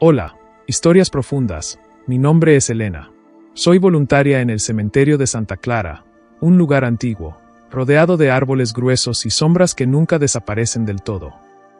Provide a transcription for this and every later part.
Hola, historias profundas. Mi nombre es Elena. Soy voluntaria en el cementerio de Santa Clara, un lugar antiguo, rodeado de árboles gruesos y sombras que nunca desaparecen del todo.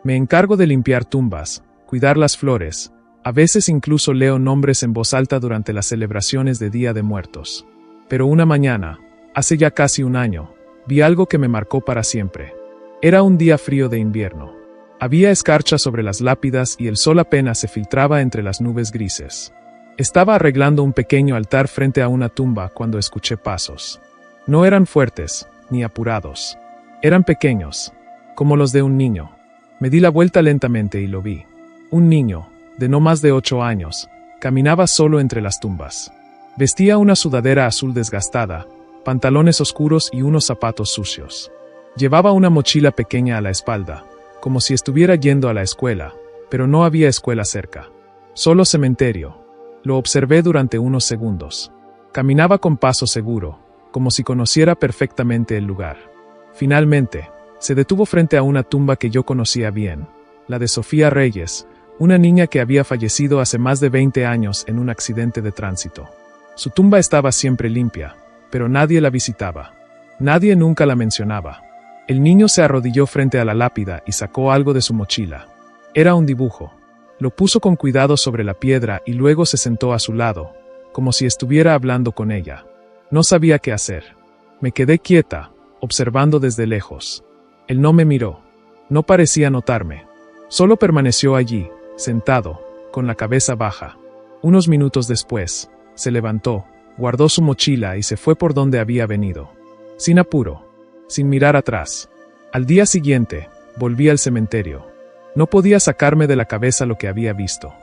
Me encargo de limpiar tumbas, cuidar las flores, a veces incluso leo nombres en voz alta durante las celebraciones de Día de Muertos. Pero una mañana, hace ya casi un año, vi algo que me marcó para siempre. Era un día frío de invierno. Había escarcha sobre las lápidas y el sol apenas se filtraba entre las nubes grises. Estaba arreglando un pequeño altar frente a una tumba cuando escuché pasos. No eran fuertes, ni apurados. Eran pequeños, como los de un niño. Me di la vuelta lentamente y lo vi. Un niño, de no más de 8 años, caminaba solo entre las tumbas. Vestía una sudadera azul desgastada, pantalones oscuros y unos zapatos sucios. Llevaba una mochila pequeña a la espalda, como si estuviera yendo a la escuela, pero no había escuela cerca. Solo cementerio. Lo observé durante unos segundos. Caminaba con paso seguro, como si conociera perfectamente el lugar. Finalmente, se detuvo frente a una tumba que yo conocía bien, la de Sofía Reyes, una niña que había fallecido hace más de 20 años en un accidente de tránsito. Su tumba estaba siempre limpia, pero nadie la visitaba. Nadie nunca la mencionaba. El niño se arrodilló frente a la lápida y sacó algo de su mochila. Era un dibujo. Lo puso con cuidado sobre la piedra y luego se sentó a su lado, como si estuviera hablando con ella. No sabía qué hacer. Me quedé quieta, observando desde lejos. Él no me miró. No parecía notarme. Solo permaneció allí, sentado, con la cabeza baja. Unos minutos después, se levantó, guardó su mochila y se fue por donde había venido. Sin apuro, sin mirar atrás. Al día siguiente, volví al cementerio. No podía sacarme de la cabeza lo que había visto.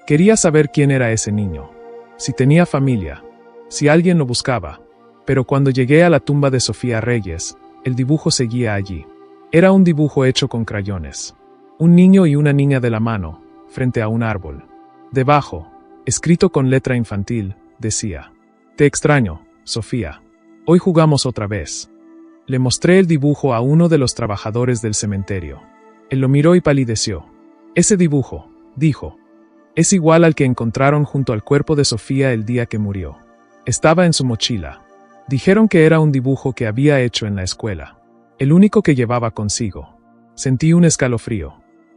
Quería saber quién era ese niño. Si tenía familia. Si alguien lo buscaba. Pero cuando llegué a la tumba de Sofía Reyes, el dibujo seguía allí. Era un dibujo hecho con crayones. Un niño y una niña de la mano, frente a un árbol. Debajo, escrito con letra infantil, decía: «Te extraño, Sofía. Hoy jugamos otra vez». Le mostré el dibujo a uno de los trabajadores del cementerio. Él lo miró y palideció. «Ese dibujo», dijo, «es igual al que encontraron junto al cuerpo de Sofía el día que murió. Estaba en su mochila. Dijeron que era un dibujo que había hecho en la escuela. El único que llevaba consigo». Sentí un escalofrío.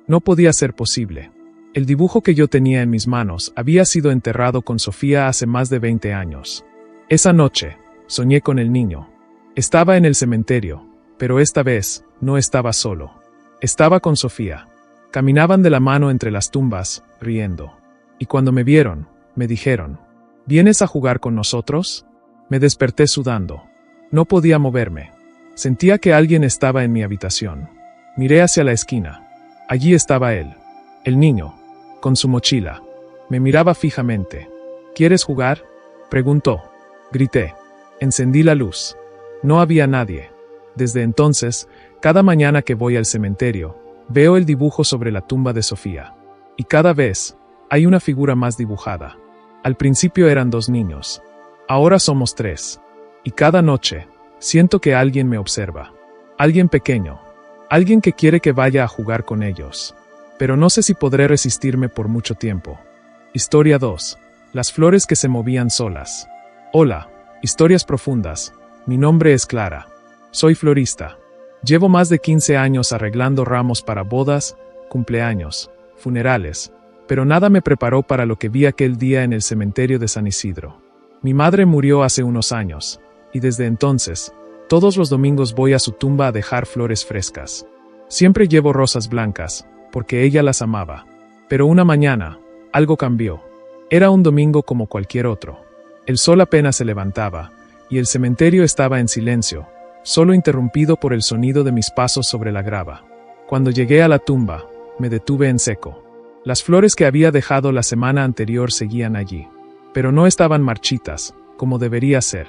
No podía ser posible. El dibujo que yo tenía en mis manos había sido enterrado con Sofía hace más de 20 años. Esa noche, soñé con el niño. Estaba en el cementerio, pero esta vez, no estaba solo. Estaba con Sofía. Caminaban de la mano entre las tumbas, riendo. Y cuando me vieron, me dijeron: «¿Vienes a jugar con nosotros?». Me desperté sudando. No podía moverme. Sentía que alguien estaba en mi habitación. Miré hacia la esquina. Allí estaba él. El niño. Con su mochila. Me miraba fijamente. «¿Quieres jugar?», preguntó. Grité. Encendí la luz. No había nadie. Desde entonces, cada mañana que voy al cementerio, veo el dibujo sobre la tumba de Sofía. Y cada vez, hay una figura más dibujada. Al principio eran 2 niños. Ahora somos 3. Y cada noche, siento que alguien me observa. Alguien pequeño. Alguien que quiere que vaya a jugar con ellos. Pero no sé si podré resistirme por mucho tiempo. Historia 2. Las flores que se movían solas. Hola, historias profundas. Mi nombre es Clara. Soy florista. Llevo más de 15 años arreglando ramos para bodas, cumpleaños, funerales, pero nada me preparó para lo que vi aquel día en el cementerio de San Isidro. Mi madre murió hace unos años, y desde entonces, todos los domingos voy a su tumba a dejar flores frescas. Siempre llevo rosas blancas, porque ella las amaba. Pero una mañana, algo cambió. Era un domingo como cualquier otro. El sol apenas se levantaba, y el cementerio estaba en silencio, solo interrumpido por el sonido de mis pasos sobre la grava. Cuando llegué a la tumba, me detuve en seco. Las flores que había dejado la semana anterior seguían allí. Pero no estaban marchitas, como debería ser.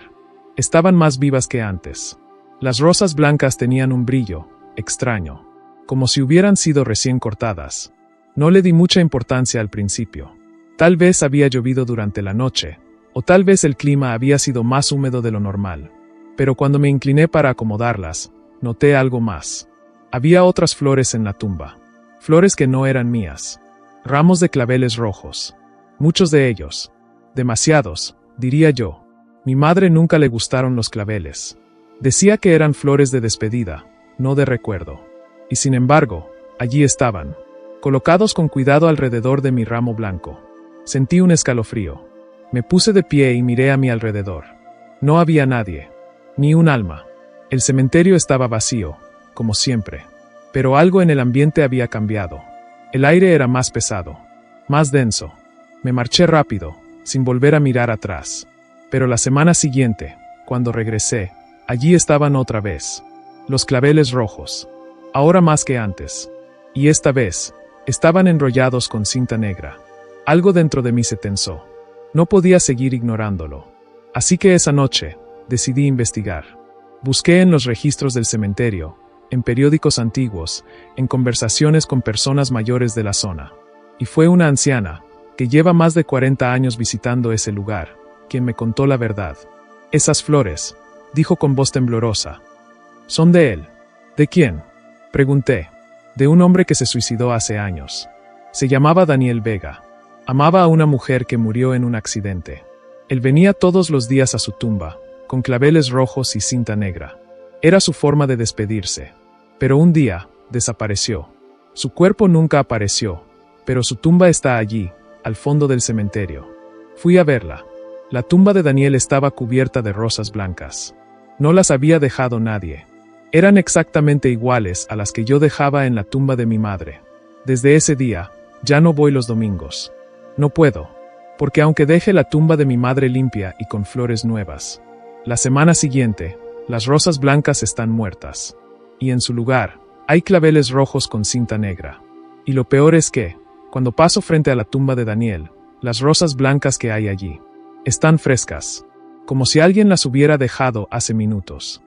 Estaban más vivas que antes. Las rosas blancas tenían un brillo extraño, como si hubieran sido recién cortadas. No le di mucha importancia al principio. Tal vez había llovido durante la noche, o tal vez el clima había sido más húmedo de lo normal. Pero cuando me incliné para acomodarlas, noté algo más. Había otras flores en la tumba. Flores que no eran mías. Ramos de claveles rojos. Muchos de ellos. Demasiados, diría yo. Mi madre nunca le gustaron los claveles. Decía que eran flores de despedida, no de recuerdo. Y sin embargo, allí estaban, colocados con cuidado alrededor de mi ramo blanco. Sentí un escalofrío. Me puse de pie y miré a mi alrededor. No había nadie, ni un alma. El cementerio estaba vacío, como siempre. Pero algo en el ambiente había cambiado. El aire era más pesado, más denso. Me marché rápido, sin volver a mirar atrás. Pero la semana siguiente, cuando regresé, allí estaban otra vez. Los claveles rojos. Ahora más que antes. Y esta vez, estaban enrollados con cinta negra. Algo dentro de mí se tensó. No podía seguir ignorándolo. Así que esa noche, decidí investigar. Busqué en los registros del cementerio, en periódicos antiguos, en conversaciones con personas mayores de la zona. Y fue una anciana, que lleva más de 40 años visitando ese lugar, quien me contó la verdad. Esas flores, dijo con voz temblorosa. ¿Son de él? ¿De quién? Pregunté. De un hombre que se suicidó hace años. Se llamaba Daniel Vega. Amaba a una mujer que murió en un accidente. Él venía todos los días a su tumba, con claveles rojos y cinta negra. Era su forma de despedirse. Pero un día, desapareció. Su cuerpo nunca apareció, pero su tumba está allí, al fondo del cementerio. Fui a verla. La tumba de Daniel estaba cubierta de rosas blancas. No las había dejado nadie. Eran exactamente iguales a las que yo dejaba en la tumba de mi madre. Desde ese día, ya no voy los domingos. No puedo, porque aunque deje la tumba de mi madre limpia y con flores nuevas, la semana siguiente, las rosas blancas están muertas. Y en su lugar, hay claveles rojos con cinta negra. Y lo peor es que, cuando paso frente a la tumba de Daniel, las rosas blancas que hay allí, están frescas, como si alguien las hubiera dejado hace minutos.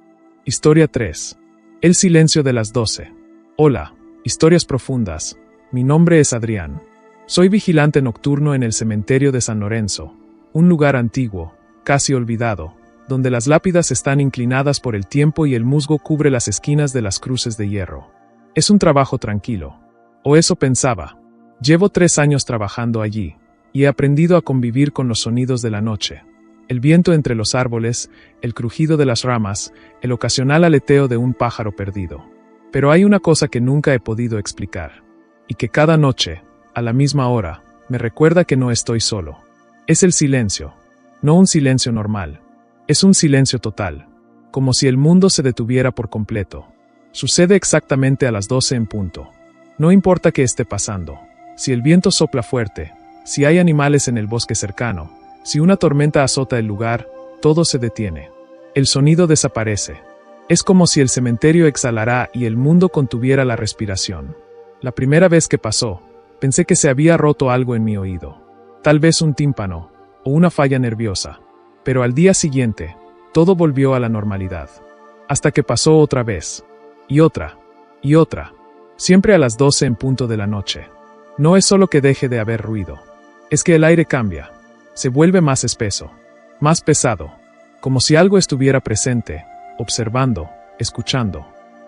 Historia 3. El silencio de las 12. Hola, historias profundas. Mi nombre es Adrián. Soy vigilante nocturno en el cementerio de San Lorenzo, un lugar antiguo, casi olvidado, donde las lápidas están inclinadas por el tiempo y el musgo cubre las esquinas de las cruces de hierro. Es un trabajo tranquilo. O eso pensaba. Llevo 3 años trabajando allí, y he aprendido a convivir con los sonidos de la noche. El viento entre los árboles, el crujido de las ramas, el ocasional aleteo de un pájaro perdido. Pero hay una cosa que nunca he podido explicar, y que cada noche, a la misma hora, me recuerda que no estoy solo. Es el silencio. No un silencio normal. Es un silencio total, como si el mundo se detuviera por completo. Sucede exactamente a las 12 en punto. No importa qué esté pasando, si el viento sopla fuerte, si hay animales en el bosque cercano, si una tormenta azota el lugar, todo se detiene. El sonido desaparece. Es como si el cementerio exhalara y el mundo contuviera la respiración. La primera vez que pasó, pensé que se había roto algo en mi oído. Tal vez un tímpano, o una falla nerviosa. Pero al día siguiente, todo volvió a la normalidad. Hasta que pasó otra vez. Y otra. Y otra. Siempre a las 12 en punto de la noche. No es solo que deje de haber ruido. Es que el aire cambia. Se vuelve más espeso. Más pesado. Como si algo estuviera presente, observando, escuchando.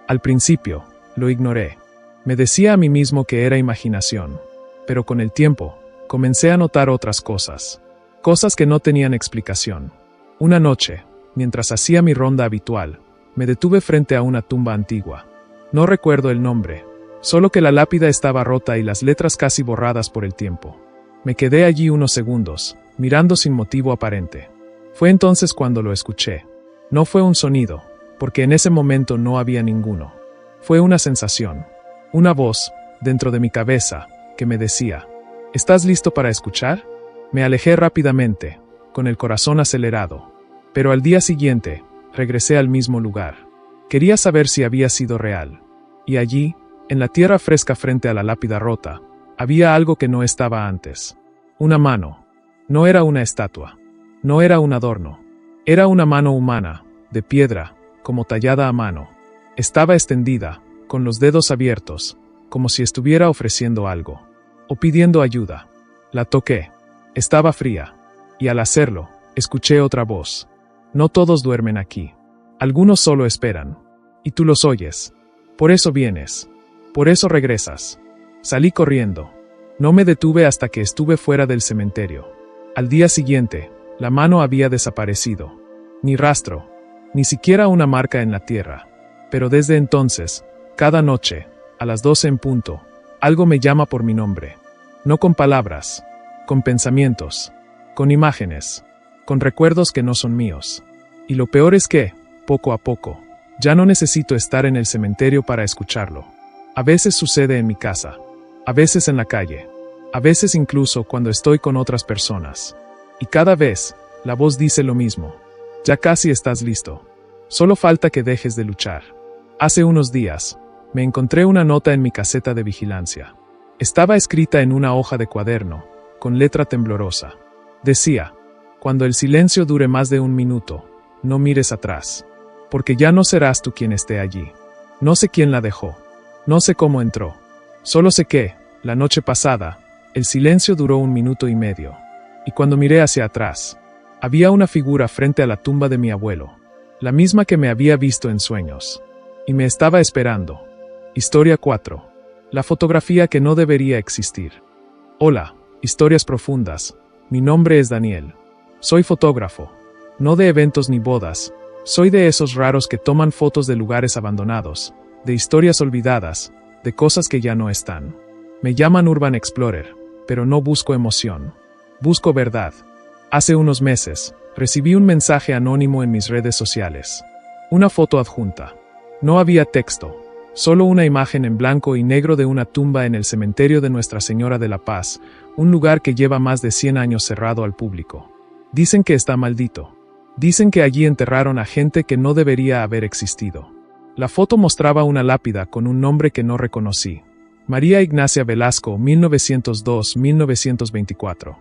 Al principio, lo ignoré. Me decía a mí mismo que era imaginación. Pero con el tiempo, comencé a notar otras cosas. Cosas que no tenían explicación. Una noche, mientras hacía mi ronda habitual, me detuve frente a una tumba antigua. No recuerdo el nombre, solo que la lápida estaba rota y las letras casi borradas por el tiempo. Me quedé allí unos segundos, mirando sin motivo aparente. Fue entonces cuando lo escuché. No fue un sonido, porque en ese momento no había ninguno. Fue una sensación, una voz, dentro de mi cabeza, que me decía, ¿estás listo para escuchar? Me alejé rápidamente, con el corazón acelerado. Pero al día siguiente, regresé al mismo lugar. Quería saber si había sido real. Y allí, en la tierra fresca frente a la lápida rota, había algo que no estaba antes. Una mano. No era una estatua. No era un adorno. Era una mano humana, de piedra, como tallada a mano. Estaba extendida, con los dedos abiertos, como si estuviera ofreciendo algo. O pidiendo ayuda. La toqué. Estaba fría. Y al hacerlo, escuché otra voz. No todos duermen aquí. Algunos solo esperan. Y tú los oyes. Por eso vienes. Por eso regresas. Salí corriendo. No me detuve hasta que estuve fuera del cementerio. Al día siguiente, la mano había desaparecido. Ni rastro, ni siquiera una marca en la tierra. Pero desde entonces, cada noche, a las 12 en punto, algo me llama por mi nombre. No con palabras, con pensamientos, con imágenes, con recuerdos que no son míos. Y lo peor es que, poco a poco, ya no necesito estar en el cementerio para escucharlo. A veces sucede en mi casa, a veces en la calle, a veces incluso cuando estoy con otras personas. Y cada vez, la voz dice lo mismo. Ya casi estás listo. Solo falta que dejes de luchar. Hace unos días, me encontré una nota en mi caseta de vigilancia. Estaba escrita en una hoja de cuaderno, con letra temblorosa. Decía: cuando el silencio dure más de un minuto, no mires atrás, porque ya no serás tú quien esté allí. No sé quién la dejó. No sé cómo entró. Solo sé que, la noche pasada, el silencio duró 1 minuto y medio. Y cuando miré hacia atrás, había una figura frente a la tumba de mi abuelo, la misma que me había visto en sueños. Y me estaba esperando. Historia 4. La fotografía que no debería existir. Hola, historias profundas. Mi nombre es Daniel. Soy fotógrafo. No de eventos ni bodas. Soy de esos raros que toman fotos de lugares abandonados, de historias olvidadas, de cosas que ya no están. Me llaman Urban Explorer, pero no busco emoción. Busco verdad. Hace unos meses, recibí un mensaje anónimo en mis redes sociales. Una foto adjunta. No había texto, solo una imagen en blanco y negro de una tumba en el cementerio de Nuestra Señora de la Paz, un lugar que lleva más de 100 años cerrado al público. Dicen que está maldito. Dicen que allí enterraron a gente que no debería haber existido. La foto mostraba una lápida con un nombre que no reconocí. María Ignacia Velasco, 1902-1924.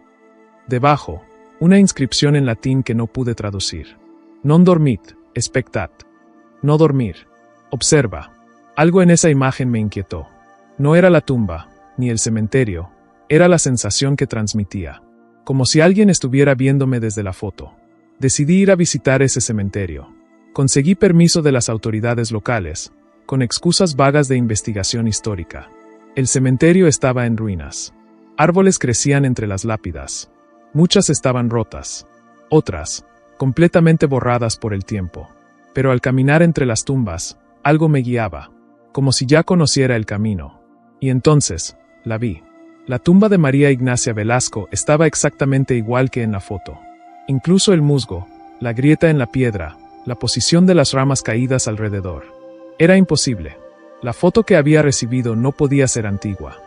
Debajo, una inscripción en latín que no pude traducir. Non dormit, expectat. No dormir. Observa. Algo en esa imagen me inquietó. No era la tumba, ni el cementerio, era la sensación que transmitía. Como si alguien estuviera viéndome desde la foto. Decidí ir a visitar ese cementerio. Conseguí permiso de las autoridades locales, con excusas vagas de investigación histórica. El cementerio estaba en ruinas. Árboles crecían entre las lápidas. Muchas estaban rotas. Otras, completamente borradas por el tiempo. Pero al caminar entre las tumbas, algo me guiaba, como si ya conociera el camino. Y entonces, la vi. La tumba de María Ignacia Velasco estaba exactamente igual que en la foto. Incluso el musgo, la grieta en la piedra, la posición de las ramas caídas alrededor. Era imposible. La foto que había recibido no podía ser antigua.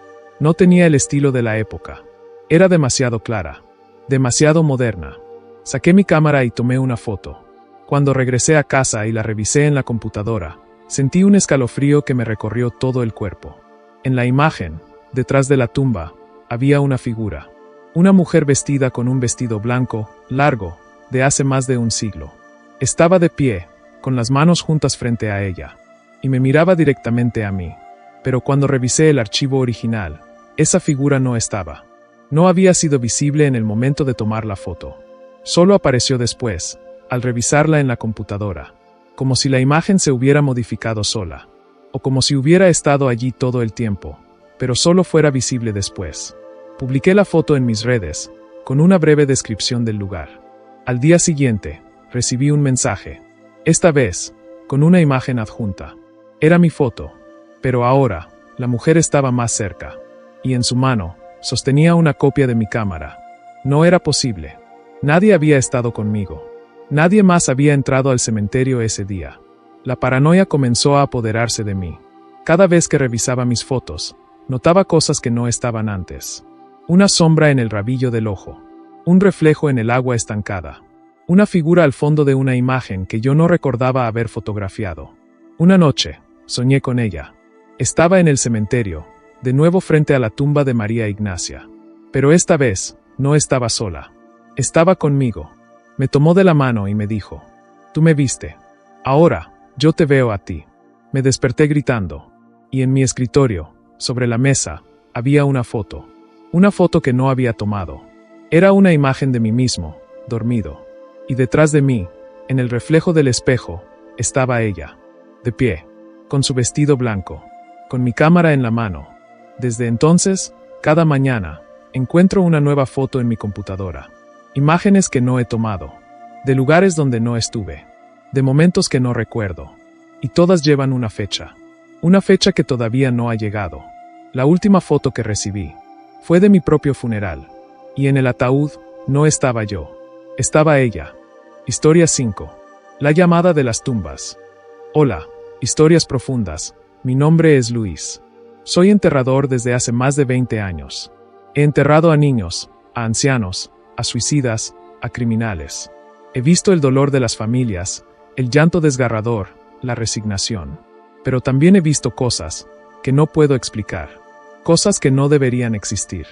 No tenía el estilo de la época. Era demasiado clara. Demasiado moderna. Saqué mi cámara y tomé una foto. Cuando regresé a casa y la revisé en la computadora, sentí un escalofrío que me recorrió todo el cuerpo. En la imagen, detrás de la tumba, había una figura. Una mujer vestida con un vestido blanco, largo, de hace más de un siglo. Estaba de pie, con las manos juntas frente a ella, y me miraba directamente a mí. Pero cuando revisé el archivo original, esa figura no estaba. No había sido visible en el momento de tomar la foto. Solo apareció después, al revisarla en la computadora, como si la imagen se hubiera modificado sola, o como si hubiera estado allí todo el tiempo, pero solo fuera visible después. Publiqué la foto en mis redes, con una breve descripción del lugar. Al día siguiente, recibí un mensaje, esta vez, con una imagen adjunta. Era mi foto, pero ahora, la mujer estaba más cerca, y en su mano, sostenía una copia de mi cámara. No era posible. Nadie había estado conmigo. Nadie más había entrado al cementerio ese día. La paranoia comenzó a apoderarse de mí. Cada vez que revisaba mis fotos, notaba cosas que no estaban antes. Una sombra en el rabillo del ojo. Un reflejo en el agua estancada. Una figura al fondo de una imagen que yo no recordaba haber fotografiado. Una noche, soñé con ella. Estaba en el cementerio, de nuevo frente a la tumba de María Ignacia. Pero esta vez, no estaba sola. Estaba conmigo. Me tomó de la mano y me dijo, «Tú me viste. Ahora, yo te veo a ti». Me desperté gritando. Y en mi escritorio, sobre la mesa, había una foto. Una foto que no había tomado. Era una imagen de mí mismo, dormido. Y detrás de mí, en el reflejo del espejo, estaba ella. De pie, con su vestido blanco, con mi cámara en la mano. Desde entonces, Cada mañana, encuentro una nueva foto en mi computadora. Imágenes que no he tomado. De lugares donde no estuve. De momentos que no recuerdo. Y todas llevan una fecha. Una fecha que todavía no ha llegado. La última foto que recibí fue de mi propio funeral. Y en el ataúd no estaba yo. Estaba ella. Historia 5. La llamada de las tumbas. Hola, historias profundas. Mi nombre es Luis. Soy enterrador desde hace más de 20 años. He enterrado a niños, a ancianos, a suicidas, a criminales. He visto el dolor de las familias, el llanto desgarrador, la resignación. Pero también he visto cosas que no puedo explicar. Cosas que no deberían existir.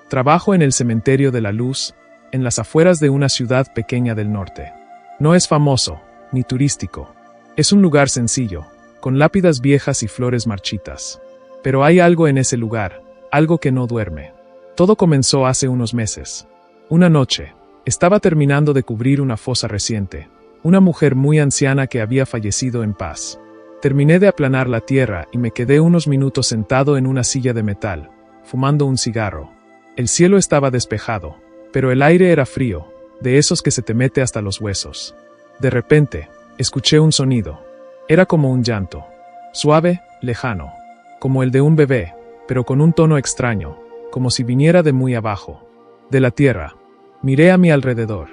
Trabajo en el Cementerio de la Luz, en las afueras de una ciudad pequeña del norte. No es famoso, ni turístico. Es un lugar sencillo, con lápidas viejas y flores marchitas. Pero hay algo en ese lugar, algo que no duerme. Todo comenzó hace unos meses. Una noche, estaba terminando de cubrir una fosa reciente, una mujer muy anciana que había fallecido en paz. Terminé de aplanar la tierra y me quedé unos minutos sentado en una silla de metal, fumando un cigarro. El cielo estaba despejado, pero el aire era frío, de esos que se te mete hasta los huesos. De repente, escuché un sonido. Era como un llanto. Suave, lejano. Como el de un bebé, pero con un tono extraño, como si viniera de muy abajo. De la tierra. Miré a mi alrededor.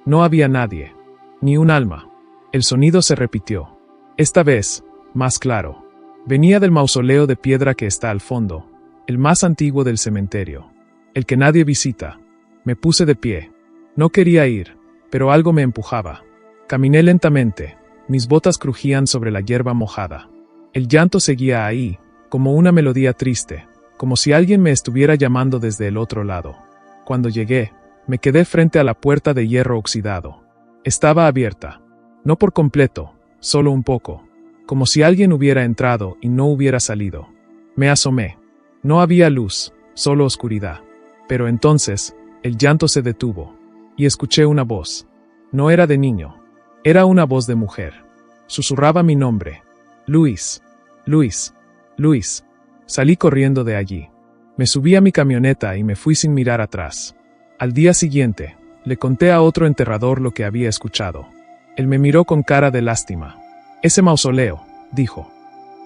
No había nadie. Ni un alma. El sonido se repitió. Esta vez, más claro. Venía del mausoleo de piedra que está al fondo, el más antiguo del cementerio. El que nadie visita. Me puse de pie. No quería ir, pero algo me empujaba. Caminé lentamente. Mis botas crujían sobre la hierba mojada. El llanto seguía ahí, como una melodía triste, como si alguien me estuviera llamando desde el otro lado. Cuando llegué, me quedé frente a la puerta de hierro oxidado. Estaba abierta. No por completo, solo un poco. Como si alguien hubiera entrado y no hubiera salido. Me asomé. No había luz, solo oscuridad. Pero entonces, el llanto se detuvo. Y escuché una voz. No era de niño. Era una voz de mujer. Susurraba mi nombre. Luis. Luis. Luis. Salí corriendo de allí. Me subí a mi camioneta y me fui sin mirar atrás. Al día siguiente, le conté a otro enterrador lo que había escuchado. Él me miró con cara de lástima. Ese mausoleo, dijo.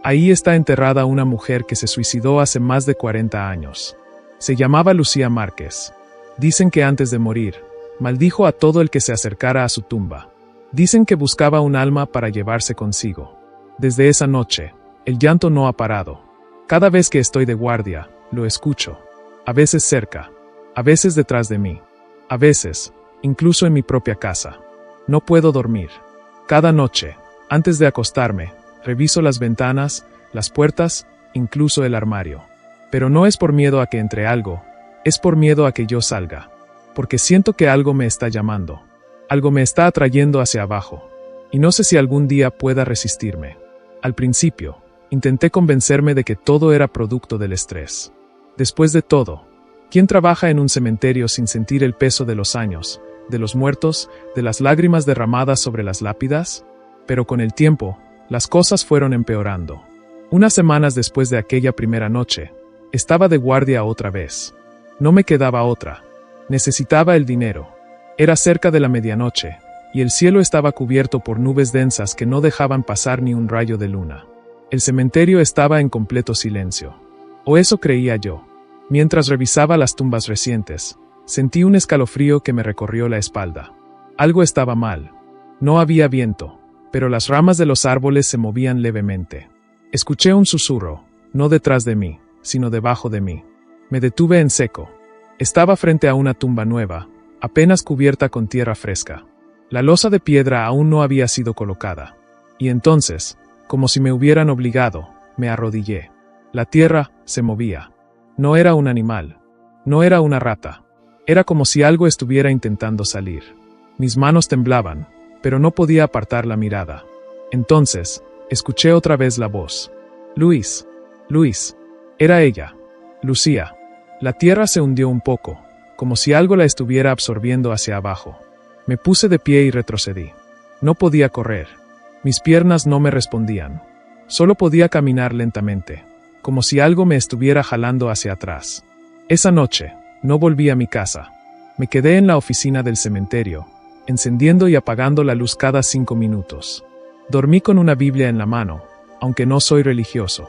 Ahí está enterrada una mujer que se suicidó hace más de 40 años. Se llamaba Lucía Márquez. Dicen que antes de morir, maldijo a todo el que se acercara a su tumba. Dicen que buscaba un alma para llevarse consigo. Desde esa noche, el llanto no ha parado. Cada vez que estoy de guardia, lo escucho. A veces cerca, a veces detrás de mí, a veces, incluso en mi propia casa. No puedo dormir. Cada noche, antes de acostarme, reviso las ventanas, las puertas, incluso el armario. Pero no es por miedo a que entre algo, es por miedo a que yo salga. Porque siento que algo me está llamando. Algo me está atrayendo hacia abajo. Y no sé si algún día pueda resistirme. Al principio, intenté convencerme de que todo era producto del estrés. Después de todo, ¿quién trabaja en un cementerio sin sentir el peso de los años, de los muertos, de las lágrimas derramadas sobre las lápidas? Pero con el tiempo, las cosas fueron empeorando. Unas semanas después de aquella primera noche, estaba de guardia otra vez. No me quedaba otra. Necesitaba el dinero. Era cerca de la medianoche, y el cielo estaba cubierto por nubes densas que no dejaban pasar ni un rayo de luna. El cementerio estaba en completo silencio. O eso creía yo. Mientras revisaba las tumbas recientes, sentí un escalofrío que me recorrió la espalda. Algo estaba mal. No había viento, pero las ramas de los árboles se movían levemente. Escuché un susurro, no detrás de mí, sino debajo de mí. Me detuve en seco. Estaba frente a una tumba nueva, apenas cubierta con tierra fresca. La losa de piedra aún no había sido colocada. Y entonces, como si me hubieran obligado, me arrodillé. La tierra se movía. No era un animal. No era una rata. Era como si algo estuviera intentando salir. Mis manos temblaban, pero no podía apartar la mirada. Entonces, escuché otra vez la voz. Luis. Luis. Era ella. Lucía. La tierra se hundió un poco, como si algo la estuviera absorbiendo hacia abajo. Me puse de pie y retrocedí. No podía correr. Mis piernas no me respondían. Solo podía caminar lentamente, como si algo me estuviera jalando hacia atrás. Esa noche, no volví a mi casa. Me quedé en la oficina del cementerio, encendiendo y apagando la luz cada 5 minutos. Dormí con una Biblia en la mano, aunque no soy religioso.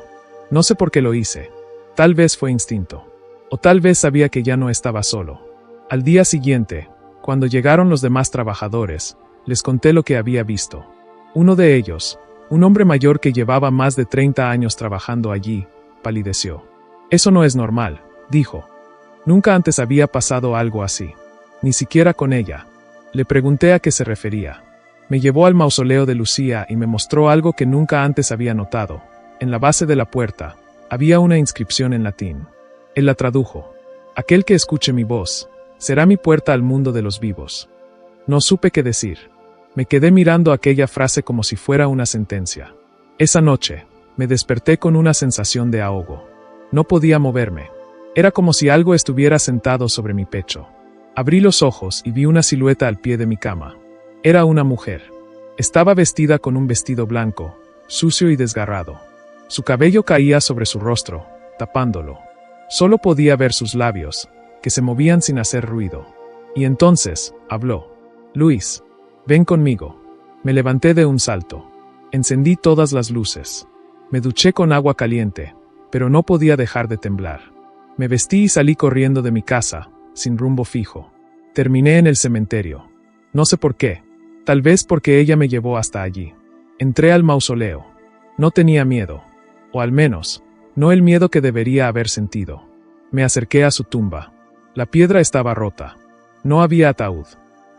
No sé por qué lo hice. Tal vez fue instinto. O tal vez sabía que ya no estaba solo. Al día siguiente, cuando llegaron los demás trabajadores, les conté lo que había visto. Uno de ellos, un hombre mayor que llevaba más de 30 años trabajando allí, palideció. Eso no es normal, dijo. Nunca antes había pasado algo así. Ni siquiera con ella. Le pregunté a qué se refería. Me llevó al mausoleo de Lucía y me mostró algo que nunca antes había notado. En la base de la puerta, había una inscripción en latín. Él la tradujo. Aquel que escuche mi voz, será mi puerta al mundo de los vivos. No supe qué decir. Me quedé mirando aquella frase como si fuera una sentencia. Esa noche, me desperté con una sensación de ahogo. No podía moverme. Era como si algo estuviera sentado sobre mi pecho. Abrí los ojos y vi una silueta al pie de mi cama. Era una mujer. Estaba vestida con un vestido blanco, sucio y desgarrado. Su cabello caía sobre su rostro, tapándolo. Solo podía ver sus labios, que se movían sin hacer ruido. Y entonces, habló. Luis, ven conmigo. Me levanté de un salto. Encendí todas las luces. Me duché con agua caliente, pero no podía dejar de temblar. Me vestí y salí corriendo de mi casa, sin rumbo fijo. Terminé en el cementerio. No sé por qué. Tal vez porque ella me llevó hasta allí. Entré al mausoleo. No tenía miedo. O al menos, no el miedo que debería haber sentido. Me acerqué a su tumba. La piedra estaba rota. No había ataúd.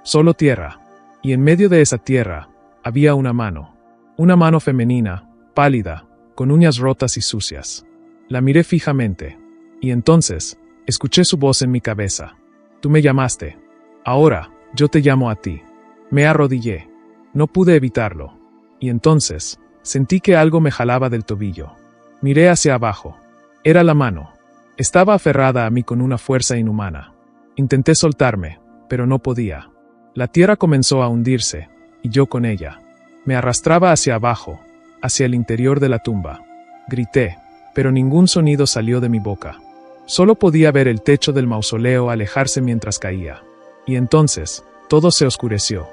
Solo tierra. Y en medio de esa tierra, había una mano. Una mano femenina, pálida, con uñas rotas y sucias. La miré fijamente. Y entonces, escuché su voz en mi cabeza. Tú me llamaste. Ahora, yo te llamo a ti. Me arrodillé. No pude evitarlo. Y entonces, sentí que algo me jalaba del tobillo. Miré hacia abajo. Era la mano. Estaba aferrada a mí con una fuerza inhumana. Intenté soltarme, pero no podía. La tierra comenzó a hundirse, y yo con ella. Me arrastraba hacia abajo, hacia el interior de la tumba. Grité, pero ningún sonido salió de mi boca. Solo podía ver el techo del mausoleo alejarse mientras caía. Y entonces, todo se oscureció.